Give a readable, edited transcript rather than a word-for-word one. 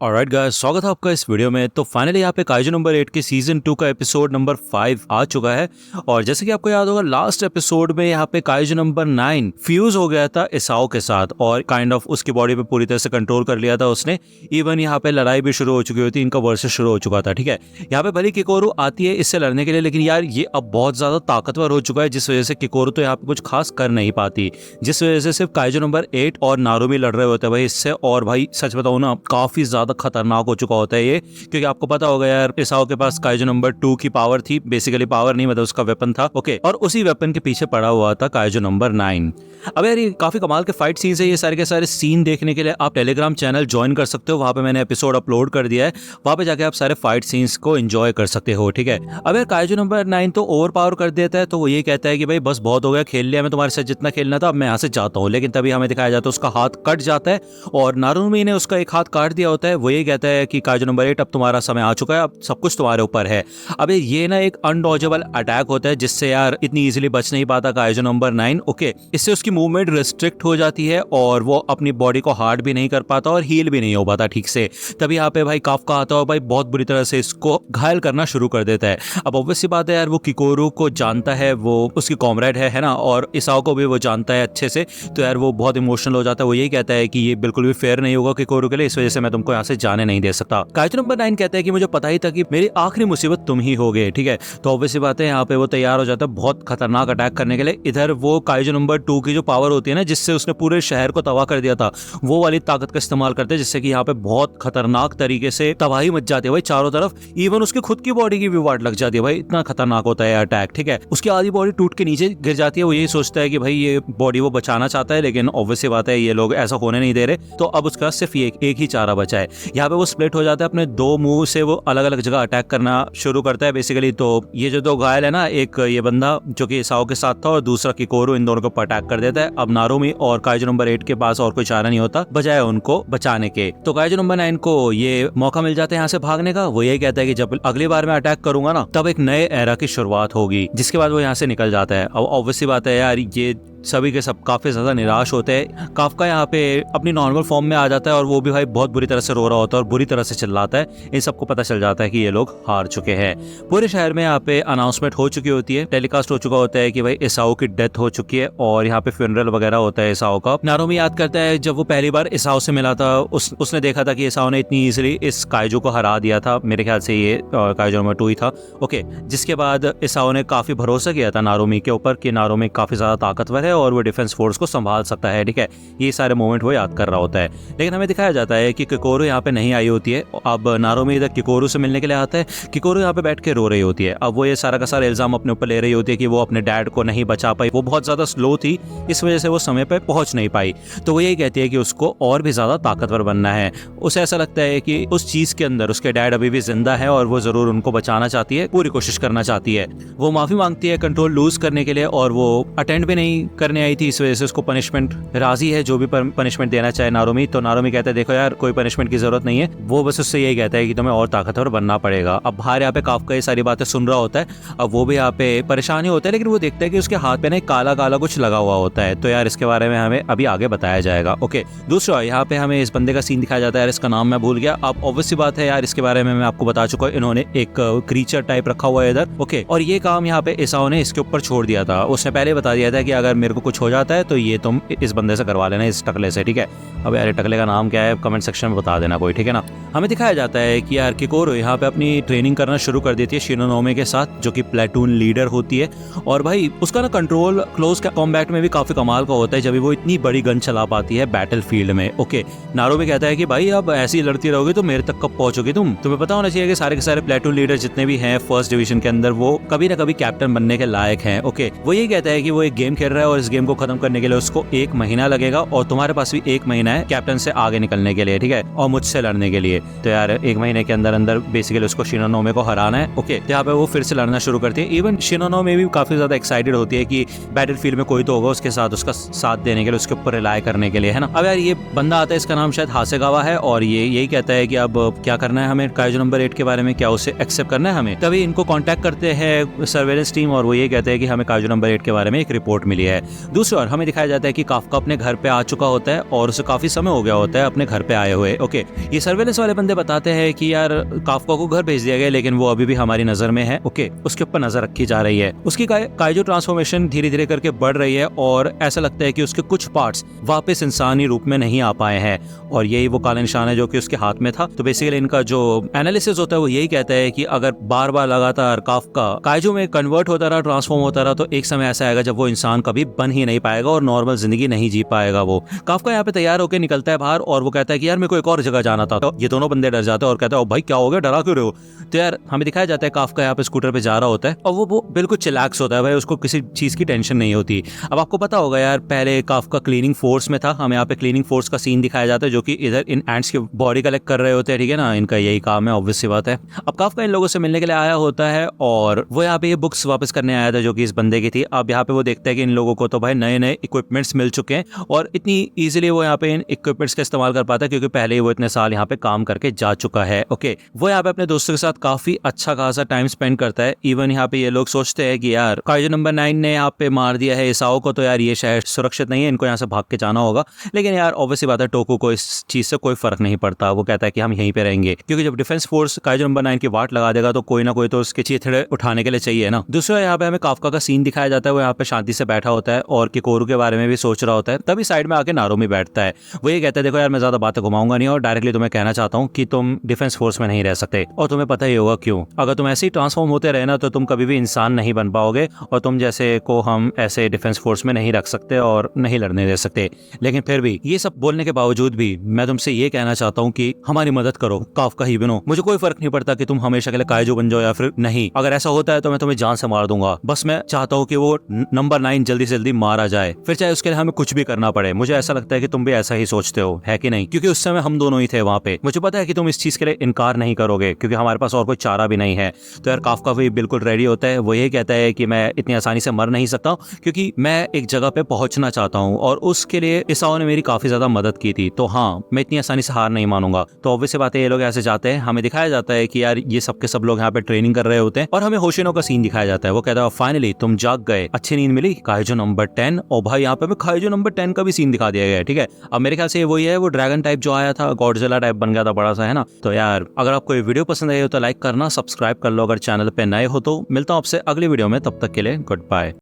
Alright guys, स्वागत है आपका इस वीडियो में। तो फाइनली यहाँ पे काइजू नंबर 8 के सीजन 2 का एपिसोड नंबर 5 आ चुका है। और जैसे कि आपको याद होगा, लास्ट एपिसोड में यहाँ पे काइजू नंबर 9 फ्यूज हो गया था इसाओ के साथ और काइंड ऑफ उसकी बॉडी पे पूरी तरह से कंट्रोल कर लिया था उसने। इवन यहाँ पे लड़ाई भी शुरू हो चुकी होती, इनका वर्सेस शुरू हो चुका था। ठीक है, यहाँ पे भले किकोरू आती है इससे लड़ने के लिए, लेकिन यार ये अब बहुत ज्यादा ताकतवर हो चुका है, जिस वजह से किकोरू तो यहाँ पे कुछ खास कर नहीं पाती, जिस वजह से सिर्फ काइजू नंबर 8 और नारुमी लड़ रहे होते हैं भाई इससे। और भाई सच बताऊं ना, काफी ज्यादा खतरनाक हो चुका होता है ये, क्योंकि आपको पता होगा यार इसाओ के पास काइजू नंबर 2 की पावर थी। बेसिकली पावर नहीं, मतलब उसका वेपन था। ओके, और उसी वेपन के पीछे पड़ा हुआ था काइजू नंबर 9। अब यार ये काफी कमाल के फाइट सीन्स है। ये सारे के सारे सीन देखने के लिए आप टेलीग्राम चैनल ज्वाइन कर सकते हो, वहां पे मैंने एपिसोड अपलोड कर दिया है। वहां पे जाके आप सारे फाइट सीन्स को एंजॉय कर सकते हो। ठीक है, अब यार काइजू नंबर 9 तो ओवर पावर कर देता है, तो वो ये कहता है कि भाई बस बहुत हो गया, खेल लिया मैं तुम्हारे साथ जितना खेलना था, अब मैं यहाँ से जाता हूँ। लेकिन तभी हमें दिखाया जाता है उसका हाथ कट जाता है और नारुमी ने उसका एक हाथ काट दिया होता है। वो ये कहता है कि काइजू नंबर 8 अब तुम्हारा समय आ चुका है, अब सब कुछ तुम्हारे ऊपर है। अब ये ना एक अनडॉजेबल अटैक होता है, जिससे यार इतनी इजीली बच नहीं पाता काइजू नंबर 9। ओके, इससे उसकी मूवमेंट रिस्ट्रिक्ट हो जाती है और वो अपनी बॉडी को हार्ड भी नहीं कर पाता और हील भी नहीं हो पाता ठीक से। तभी यहाँ पे भाई काफका आता है और भाई बहुत बुरी तरह से इसको घायल करना शुरू कर देता है। अब ऑब्वियस सी बात है यार, वो किकोरू को जानता है, वो उसकी कॉमरेड है ना, और इसाओ को भी वो जानता है अच्छे से। तो यार वो बहुत इमोशनल हो जाता है। वो यही कहता है कि ये बिल्कुल भी फेयर नहीं होगा किकोरू के लिए, इस वजह से मैं तुमको यहाँ से जाने नहीं दे सकता। काइजू नंबर 9 कहता है कि मुझे पता ही था कि मेरी आखिरी मुसीबत तुम ही होगे। ठीक है, तो ऑब्वियसली बात है यहाँ पे वो तैयार हो जाता है बहुत खतरनाक अटैक करने के लिए। इधर वो काइजू नंबर 2 की जो पावर होती है ना, जिससे उसने पूरे शहर को तबाह कर दिया था, वो वाली ताकत का इस्तेमाल करते हैं, जिससे कि यहाँ पे बहुत खतरनाक तरीके से तबाही मच जाती है भाई चारों तरफ। इवन उसकी खुद की बॉडी की भी वाट लग जाती है भाई, इतना खतरनाक होता है अटैक। ठीक है, उसकी आधी बॉडी टूट के नीचे गिर जाती है। वो यही सोचता है कि भाई ये बॉडी वो बचाना चाहता है, लेकिन ऑब्वियसली बात है ये लोग ऐसा होने नहीं दे रहे। तो अब उसका सिर्फ एक ही चारा बचा है। यहाँ पे वो स्प्लिट हो जाता है, अपने दो मुंह से वो अलग अलग जगह अटैक करना शुरू करता है बेसिकली। तो ये जो दो घायल है ना, एक ये बंदा जो कि इसाओ के साथ था और दूसरा किकोरू, इन दोनों को अटैक कर देता है। अब नारुमी और काइजू नंबर 8 के पास और कोई चारा नहीं होता बजाय उनको बचाने के। तो काइजू नंबर 9 को ये मौका मिल जाता है यहाँ से भागने का। वो यही कहता है कि जब अगली बार मैं अटैक करूंगा ना, तब एक नए एरा की शुरुआत होगी, जिसके बाद वो यहाँ से निकल जाता है। अब ऑब्वियसली बात है यार, ये सभी के सब काफी ज्यादा निराश होते हैं। काफका यहाँ पे अपनी नॉर्मल फॉर्म में आ जाता है और वो भी भाई बहुत बुरी तरह से रो रहा होता है और बुरी तरह से चिल्लाता है। इन सबको पता चल जाता है कि ये लोग हार चुके हैं। पूरे शहर में यहाँ पे अनाउंसमेंट हो चुकी होती है, टेलीकास्ट हो चुका होता है कि भाई इसाओ की डेथ हो चुकी है और यहाँ पे फ्यूनरल वगैरह होता है इसाओ का। नारुमी याद करता है जब वो पहली बार इसाओ से मिला था, उसने देखा था कि इसाओ ने इतनी इजीली इस काइजू को हरा दिया था। मेरे ख्याल से ये काइजू नंबर 2 ही था। ओके, जिसके बाद इसाओ ने काफी भरोसा किया था नारुमी के ऊपर कि नारुमी काफी ज्यादा ताकतवर है और वो डिफेंस फोर्स को संभाल सकता है। ठीक है, ये सारे मोमेंट वो याद कर रहा होता है। लेकिन हमें दिखाया जाता है कि किकोरू यहाँ पे नहीं आई होती है। अब नारुमी इधर किकोरू से मिलने के लिए आता है। किकोरू यहाँ पे बैठ के रो रही होती है। अब वो ये सारा का सारा इल्जाम अपने ऊपर ले रही होती है कि वो अपने डैड को नहीं बचा पाई, वो बहुत ज्यादा स्लो थी, इस वजह से वो समय पे पहुंच नहीं पाई। तो वो यही कहती है कि उसको और भी ज्यादा ताकतवर बनना है। उसे ऐसा लगता है कि उस चीज के अंदर उसके डैड अभी भी जिंदा है और वो जरूर उनको बचाना चाहती है, पूरी कोशिश करना चाहती है। वो माफी मांगती है कंट्रोल लूज करने के लिए और वो अटेंड भी नहीं करने आई थी, इस वजह से उसको पनिशमेंट राजी है, जो भी पनिशमेंट देना चाहे नारुमी। तो नारुमी कहता है देखो यार, कोई पनिशमेंट की जरूरत नहीं है। वो बस उससे यही कहता है कि तुम्हें और ताकतवर बनना पड़ेगा। अब बाहर यहाँ पे काफका ये सारी बातें सुन रहा होता है। अब वो भी यहाँ पे परेशान ही होता है, लेकिन वो देखता है कि उसके हाथ पे ना काला काला कुछ लगा हुआ होता है। तो यार इसके बारे में हमें अभी आगे बताया जाएगा। ओके, दूसरा यहाँ पे हमें इस बंदे का सीन दिखाया जाता है। यार इसका नाम मैं भूल गया। अब ऑब्वियस सी बात है यार, इसके बारे में मैं आपको बता चुका हूँ, इन्होंने एक क्रीचर टाइप रखा हुआ है इधर। ओके, और ये काम यहाँ पे इसाओ ने इसके ऊपर छोड़ दिया था। उसने पहले बता दिया था कि अगर मेरे को कुछ हो जाता है तो ये तुम इस बंदे से करवा लेना, इस टकले से। ठीक है, अब यार टकले का नाम क्या है कमेंट सेक्शन में बता देना कोई, ठीक है ना। हमें दिखाया जाता है कि यार किकोरू यहाँ पे अपनी ट्रेनिंग करना शुरू कर देती है शिनोनोमे के साथ, जो कि प्लेटून लीडर होती है। और भाई उसका ना कंट्रोल क्लोज कॉम्बैट में भी काफी कमाल का होता है, जब वो इतनी बड़ी गन चला पाती है बैटल फील्ड में। ओके, नारुमी कहता है कि भाई अब ऐसी लड़ती रहोगे तो मेरे तक कब पहुंचोगे तुम्हें पता होना चाहिए कि सारे के सारे प्लेटून लीडर जितने भी हैं फर्स्ट डिवीजन के अंदर, वो कभी ना कभी कैप्टन बनने के लायक हैं। ओके, वो ये कहता है कि वो एक गेम खेल रहा है और इस गेम को खत्म करने के लिए उसको 1 महीना लगेगा और तुम्हारे पास भी 1 महीना है कैप्टन से आगे निकलने के लिए। ठीक है, और मुझसे लड़ने के लिए। तो यार 1 महीने के अंदर अंदर बेसिकली उसको शिनोनोमे को हराना है। ओके, तो यहाँ पे वो फिर से लड़ना शुरू करती है। इवन शिनोनोमे भी काफी ज्यादा एक्साइटेड होती है कि बैटल फील्ड में कोई तो होगा उसके साथ, उसका साथ देने के लिए, उसके ऊपर रिलाय करने के लिए, है ना। अब यार ये बंदा आता है, इसका नाम शायद हासेगावा है, और ये यही कहता है कि अब क्या करना है हमें काइजू नंबर 8 के बारे में, क्या उसे एक्सेप्ट करना है हमें। तभी इनको कांटेक्ट करते हैं सर्वेलेंस टीम और वो ये कहते हैं कि हमें काइजू नंबर 8 के बारे में एक रिपोर्ट मिली है। दूसरी ओर हमें दिखाया जाता है कि काफका अपने घर पे आ चुका होता है और उसे काफी समय हो गया होता है अपने घर पे आए हुए। ओके, ये सर्वेलेंस वाले बंदे बताते हैं कि यार काफका को घर भेज दिया गया, लेकिन वो अभी भी हमारी नजर में है। ओके, उसके ऊपर नजर रखी जा रही है। उसकी काइजू ट्रांसफॉर्मेशन धीरे धीरे करके बढ़ रही है और ऐसा लगता है कि उसके कुछ पार्ट्स वापस इंसानी रूप में नहीं आ पाए हैं, और यही वो काला निशान है जो कि उसके हाथ में था। तो बेसिकली इनका जो एनालिसिस होता है वो यही कहता है कि अगर बार बार लगातार काफका काइजू में कन्वर्ट होता रहा, ट्रांसफॉर्म होता रहा, तो एक समय ऐसा आएगा जब वो इंसान कभी बन ही नहीं पाएगा और नॉर्मल जिंदगी नहीं जी पाएगा। वो काफका यहाँ पे तैयार होकर निकलता है बाहर और वो कहता है कि यार मेरे को एक और जगह जाना था। तो ये दोनों बंदे डर जाते हैं और कहते हैं भाई क्या हो गया, डरा क्यों रहे हो? तो यार हमें दिखाया जाता है काफका यहाँ पे स्कूटर पे जा रहा होता है और वो बिल्कुल चिलैक्स होता है भाई, उसको किसी चीज की टेंशन नहीं होती। अब आपको पता होगा यार, पहले काफका क्लीनिंग फोर्स में था, हमें यहाँ पे क्लीनिंग फोर्स का सीन दिखाया जाता है जो कि इधर इन एंट्स की बॉडी कलेक्ट कर रहे होते हैं, ठीक है ना, इनका यही काम है, ऑब्वियस सी बात है। अब काफका इन लोगों से मिलने के लिए आया होता है और वो यहाँ पे ये बुक्स वापस करने आया था जो कि इस बंदे की थी। अब यहाँ पे वो देखता है कि इन लोगों को तो भाई नए नए इक्विपमेंट्स मिल चुके हैं और इतनी इजीली वो यहाँ पे इन इक्विपमेंट्स का इस्तेमाल कर पाता है क्योंकि पहले ही वो इतने साल यहाँ पे काम करके जा चुका है। ओके, वो यहाँ पे अपने दोस्तों के साथ काफी अच्छा खासा टाइम स्पेंड करता है। इवन यहाँ पे ये लोग सोचते हैं कि यार काइजू नंबर 9 ने यहाँ पे मार दिया है इसाओ को, तो यार ये शायद सुरक्षित नहीं है, इनको यहाँ से भाग के जाना होगा। लेकिन यार ऑब्वियसली बात है, टोकू को इस चीज से कोई फर्क नहीं पड़ता। वो कहता है कि हम यहीं पे रहेंगे क्योंकि जब डिफेंस फोर्स काइजू नंबर 9 की वाट लगा देगा तो कोई ना कोई तो उसके चीथड़े उठाने के लिए चाहिए ना। दूसरा यहाँ पे हमें काफका का सीन दिखाया जाता है, वो यहाँ पे शांति से बैठा होता है और किकोरू के बारे में भी सोच रहा होता है। तभी साइड में आके नारोमी बैठता है। वो ये कहता है देखो यार मैं ज्यादा बातें घुमाऊंगा नहीं और डायरेक्टली तुम्हें कहना चाहता हूँ कि तुम डिफेंस फोर्स में नहीं रह सकते, और तुम्हें पता ही होगा क्यों। अगर तुम ऐसे ही ट्रांसफॉर्म होते रहे ना तो तुम कभी भी इंसान नहीं बन पाओगे और तुम जैसे को हम ऐसे डिफेंस फोर्स में नहीं रख सकते और नहीं लड़ने दे सकते। लेकिन फिर भी ये सब बोलने के बावजूद भी मैं तुमसे ये कहना चाहता हूँ कि हमारी मदद करो, काफका ही बनो। मुझे कोई फर्क नहीं पड़ता कि तुम हमेशा के लिए काइजू बन जाओ या फिर नहीं। अगर ऐसा होता है तो मैं तुम्हें जान से मार दूंगा। बस मैं चाहता हूँ कि वो नंबर 9 जल्दी से जल्दी मारा जाए, फिर चाहे उसके लिए हमें कुछ भी करना पड़े। मुझे ऐसा लगता है कि तुम भी ऐसा ही सोचते हो, है कि नहीं? क्योंकि उस समय हम दोनों ही थे वहां पे। मुझे पता है कि तुम इस चीज के लिए इनकार नहीं करोगे क्योंकि हमारे पास और कोई चारा भी नहीं है। तो यार काफका भी बिल्कुल रेडी होता है। वो ये कहता है कि मैं इतनी आसानी से मर नहीं सकता हूँ क्योंकि मैं एक जगह पे पहुंचना चाहता हूँ और उसके लिए इसाओ ने मेरी काफी ज्यादा मदद की थी। तो हाँ, मैं इतनी आसानी से हार नहीं मानूंगा। तो ऑब्वियस बात है, ये लोग ऐसे जाते हैं। हमें दिखाया जाता है कि यार ये सब के सब लोग यहाँ पे ट्रेनिंग कर रहे होते हैं और हमें होशिनो का सीन दिखाया जाता है। वो कहता है फाइनली तुम जाग गए, अच्छी नींद मिली, काइजू नंबर 10। और भाई यहाँ पे हमें काइजू नंबर 10 का भी सीन दिखा दिया गया है, ठीक है। अब मेरे ख्याल से वही है, वो ड्रैगन टाइप जो आया था, गॉडजिला टाइप बन गया था बड़ा सा, है ना। तो यार अगर आपको ये वीडियो पसंद आई हो तो लाइक करना, सब्सक्राइब कर लो अगर चैनल पे नए हो तो। मिलता हूँ आपसे अगली वीडियो में, तब तक के लिए गुड बाय।